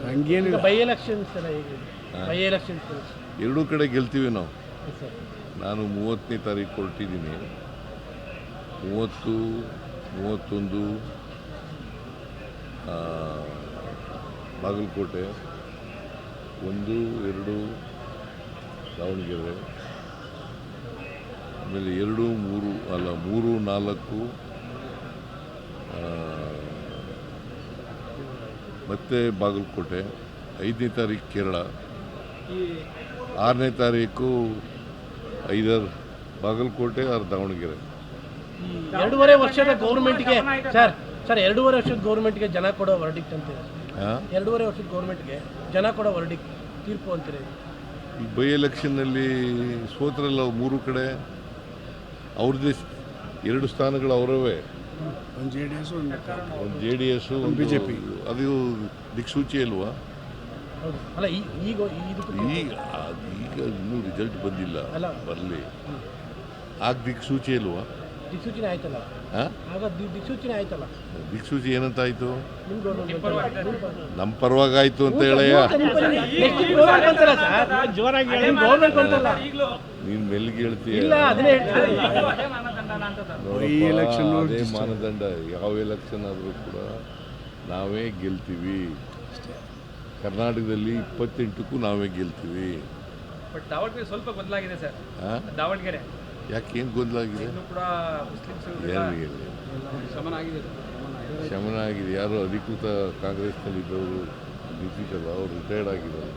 ಹಂಗೇನಿಲ್ಲ. By elections ಎಲ್ಲ ಹೇಗಿದೆ? ಬೈ ಎಲೆಕ್ಷನ್ಸ್ ಎರಡೂ ಕಡೆ ಗೆಲ್ತೀವಿ ನಾವು. ಸರ್ ನಾನು 30ನೇ ತಾರೀಕು ಹೊರಟಿದ್ದೀನಿ. 30, 31 ಬಾಗಲಕೋಟೆ, 1, 2 ದಾವಣಗೆರೆ, ಆಮೇಲೆ 2, 3 ಅಲ್ಲ 3, 4 ಮತ್ತೆ ಬಾಗಲಕೋಟೆ, 5ನೇ ತಾರೀಕು ಕೇರಳ, 6ನೇ ತಾರೀಕು ಐದರ್ ಬಾಗಲಕೋಟೆ ಆರ್ ದಾವಣಗೆರೆ. 2.5 ವರ್ಷದ ಗೌರ್ಮೆಂಟ್ಗೆ ಸರ್ 2.5 ವರ್ಷದ ಗೌರ್ಮೆಂಟ್ಗೆ ಜನ ಕೊಡೋ ವರ್ಡಿಕ್ಟ್ ಅಂತೀರಿ? 2.5 ವರ್ಷದ ಗೌರ್ಮೆಂಟ್ಗೆ ಜನ ಕೊಡೋ ವರ್ಡಿಕ್ಟ್ ತೀರ್ಪು ಅಂತೀರಿ? ಈ ಬೈ ಎಲೆಕ್ಷನ್ನಲ್ಲಿ ಸೋತ್ರಲ್ಲ 3 ಕಡೆ, ಅವ್ರದ್ದೇ 2 ಸ್ಥಾನಗಳು ಅವರವೇ. ಒಂದು ಜೆ ಡಿ ಎಸ್, ಒಂದು BJP. ಅದು ದಿಕ್ಸೂಚಿ ಅಲ್ವಾ? ಹೌದು. ಅಲ್ಲ ಈಗ ಇನ್ನೂ ರಿಸಲ್ಟ್ ಬಂದಿಲ್ಲ, ಬರಲಿ. ಆಗ ದಿಕ್ಸೂಚಿ ಅಲ್ವಾ? ದಿಕ್ಸೂಚನೆ ಆಯ್ತಲ್ಲ. ಆಗ ದಿಕ್ಸೂಚನೆ ಆಯ್ತಲ್ಲ. ದಿಕ್ಸೂಚಿ ಏನಂತ ಆಯ್ತು? ನಿಮ್ಮ ಗೌರ್ಮೆಂಟ್ ನಮ್ಮ ಪರವಾಗಿ ಆಯ್ತು ಅಂತ ಹೇಳಯ್ಯ. ನೀನು ಮೆಲ್ಲಿಗೆ ಹೇಳ್ತೀಯ. ಅದೇ ಮಾನದಂಡ. ಯಾವ ಎಲೆಕ್ಷನ್ ಆದರೂ ಕೂಡ ನಾವೇ ಗೆಲ್ತೀವಿ. ಕರ್ನಾಟಕದಲ್ಲಿ 28ಕ್ಕೂ ನಾವೇ ಗೆಲ್ತೀವಿ. ಬಟ್ ದಾವಣಗೆರೆ ಸ್ವಲ್ಪ ಗೊಂದಲಾಗಿದೆ ಸರ್. ದಾವಣಗೆರೆ ಯಾಕೆ ಏನು ಗೊಂದಲಾಗಿದೆ? ಶಮನ ಆಗಿದೆ. ಯಾರು ಅಧಿಕೃತ ಕಾಂಗ್ರೆಸ್ನಲ್ಲಿದ್ದವರು ನಿಂತಿದ್ದಲ್ಲ, ಅವ್ರು ರಿಟೈರ್ಡ್ ಆಗಿದ್ದಾರೆ.